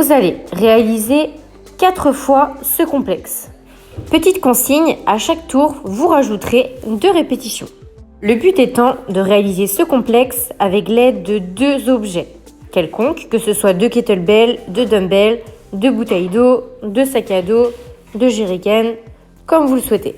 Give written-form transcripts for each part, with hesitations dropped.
vous allez réaliser 4 fois ce complexe. Petite consigne, à chaque tour, vous rajouterez 2 répétitions. Le but étant de réaliser ce complexe avec l'aide de 2 objets quelconques, que ce soit 2 kettlebells, 2 dumbbells, 2 bouteilles d'eau, 2 sacs à dos, 2 jerrycans, comme vous le souhaitez.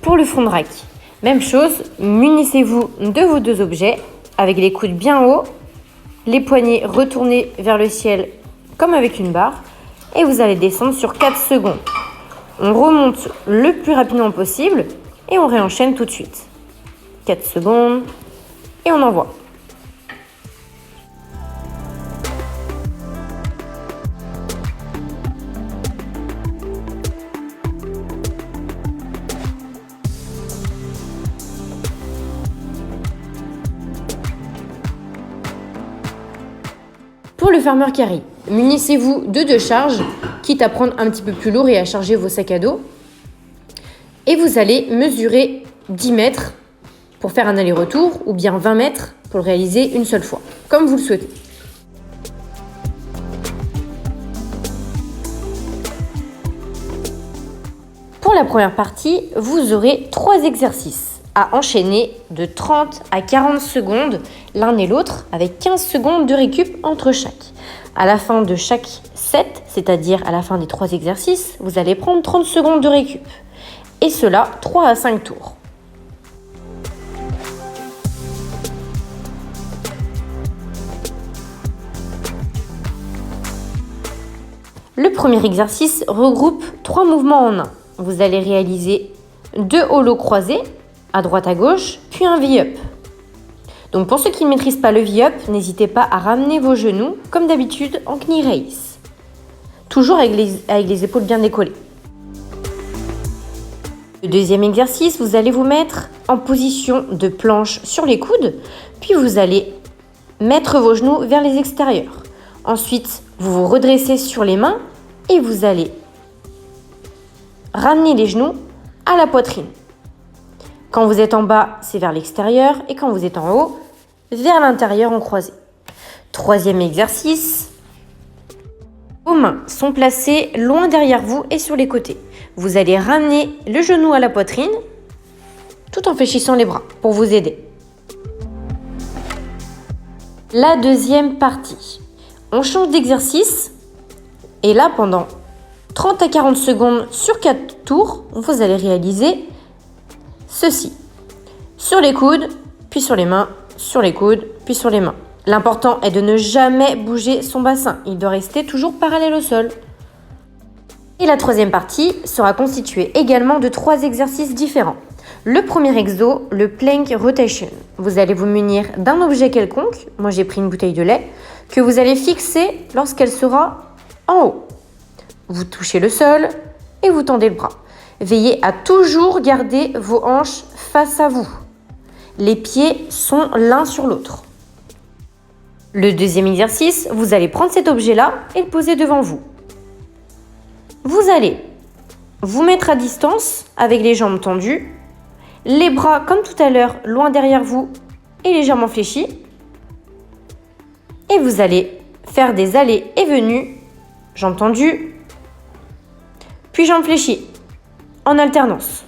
Pour le front de rack, même chose, munissez-vous de vos 2 objets avec les coudes bien hauts, les poignets retournés vers le ciel comme avec une barre et vous allez descendre sur 4 secondes. On remonte le plus rapidement possible et on réenchaîne tout de suite. 4 secondes et on envoie. Pour le farmer carry, munissez-vous de 2 charges, quitte à prendre un petit peu plus lourd et à charger vos sacs à dos. Et vous allez mesurer 10 mètres pour faire un aller-retour ou bien 20 mètres pour le réaliser une seule fois, comme vous le souhaitez. Pour la première partie, vous aurez 3 exercices à enchaîner de 30 à 40 secondes l'un et l'autre avec 15 secondes de récup entre chaque. À la fin de chaque set, c'est-à-dire à la fin des 3 exercices, vous allez prendre 30 secondes de récup. Et cela 3 à 5 tours. Le premier exercice regroupe 3 mouvements en un. Vous allez réaliser 2 holos croisés à droite à gauche, puis un V-up. Donc pour ceux qui ne maîtrisent pas le V-up, n'hésitez pas à ramener vos genoux, comme d'habitude, en knee raise. Toujours avec les épaules bien décollées. Le deuxième exercice, vous allez vous mettre en position de planche sur les coudes, puis vous allez mettre vos genoux vers les extérieurs. Ensuite, vous vous redressez sur les mains et vous allez ramener les genoux à la poitrine. Quand vous êtes en bas, c'est vers l'extérieur et quand vous êtes en haut, vers l'intérieur en croisé. Troisième exercice. Vos mains sont placées loin derrière vous et sur les côtés. Vous allez ramener le genou à la poitrine tout en fléchissant les bras pour vous aider. La deuxième partie. On change d'exercice et là, pendant 30 à 40 secondes sur 4 tours, vous allez réaliser ceci. Sur les coudes, puis sur les mains, sur les coudes, puis sur les mains. L'important est de ne jamais bouger son bassin. Il doit rester toujours parallèle au sol. Et la troisième partie sera constituée également de 3 exercices différents. Le premier exo, le plank rotation. Vous allez vous munir d'un objet quelconque, moi j'ai pris une bouteille de lait, que vous allez fixer lorsqu'elle sera en haut. Vous touchez le sol et vous tendez le bras. Veillez à toujours garder vos hanches face à vous. Les pieds sont l'un sur l'autre. Le deuxième exercice, vous allez prendre cet objet-là et le poser devant vous. Vous allez vous mettre à distance avec les jambes tendues, les bras comme tout à l'heure loin derrière vous et légèrement fléchis. Et vous allez faire des allées et venues, jambes tendues, puis jambes fléchies, en alternance.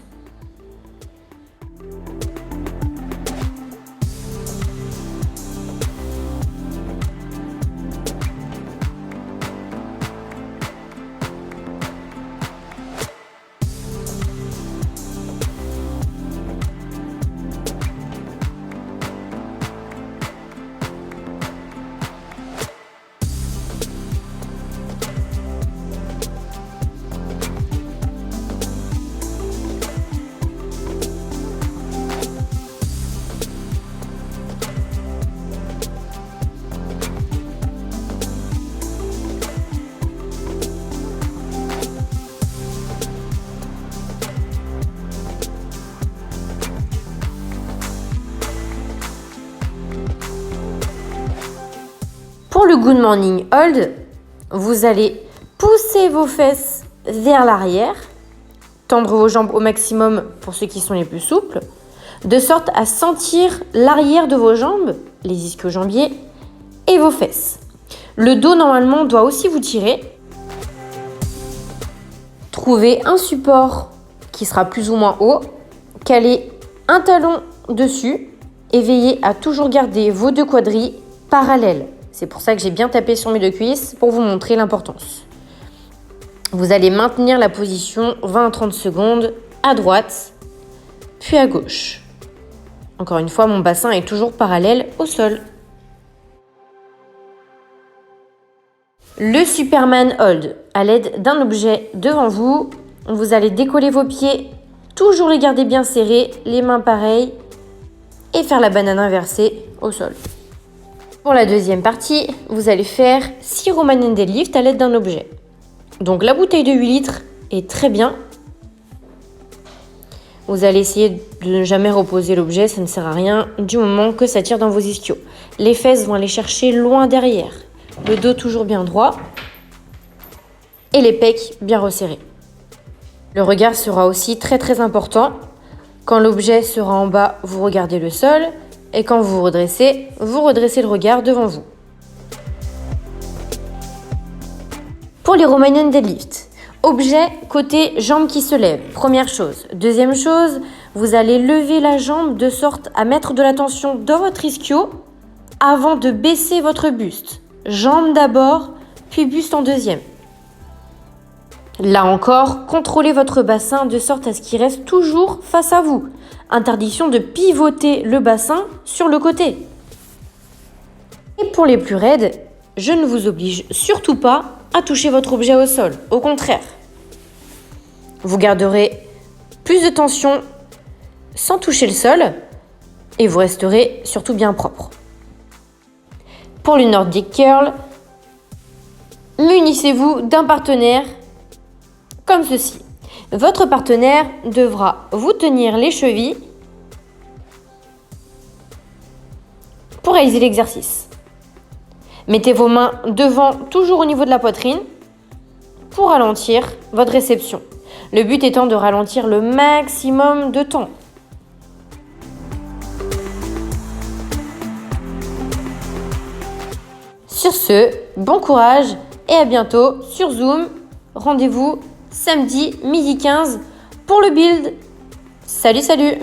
Pour le Good Morning Hold, vous allez pousser vos fesses vers l'arrière, tendre vos jambes au maximum pour ceux qui sont les plus souples, de sorte à sentir l'arrière de vos jambes, les ischio-jambiers et vos fesses. Le dos, normalement, doit aussi vous tirer. Trouvez un support qui sera plus ou moins haut, calez un talon dessus et veillez à toujours garder vos deux quadris parallèles. C'est pour ça que j'ai bien tapé sur mes deux cuisses pour vous montrer l'importance. Vous allez maintenir la position 20 à 30 secondes à droite, puis à gauche. Encore une fois, mon bassin est toujours parallèle au sol. Le Superman Hold, à l'aide d'un objet devant vous, vous allez décoller vos pieds, toujours les garder bien serrés, les mains pareilles, et faire la banane inversée au sol. Pour la deuxième partie, vous allez faire 6 Romanian Deadlift à l'aide d'un objet. Donc la bouteille de 8 litres est très bien. Vous allez essayer de ne jamais reposer l'objet, ça ne sert à rien du moment que ça tire dans vos ischios. Les fesses vont aller chercher loin derrière. Le dos toujours bien droit et les pecs bien resserrés. Le regard sera aussi très important. Quand l'objet sera en bas, vous regardez le sol et quand vous redressez le regard devant vous. Pour les Romanian Deadlift, objet côté jambe qui se lève, première chose. Deuxième chose, vous allez lever la jambe de sorte à mettre de la tension dans votre ischio avant de baisser votre buste. Jambe d'abord, puis buste en deuxième. Là encore, contrôlez votre bassin de sorte à ce qu'il reste toujours face à vous. Interdiction de pivoter le bassin sur le côté. Et pour les plus raides, je ne vous oblige surtout pas à toucher votre objet au sol. Au contraire, vous garderez plus de tension sans toucher le sol et vous resterez surtout bien propre. Pour le Nordic Curl, munissez-vous d'un partenaire comme ceci. Votre partenaire devra vous tenir les chevilles pour réaliser l'exercice. Mettez vos mains devant, toujours au niveau de la poitrine, pour ralentir votre réception. Le but étant de ralentir le maximum de temps. Sur ce, bon courage et à bientôt sur Zoom. Rendez-vous samedi 12h15 pour le build. Salut!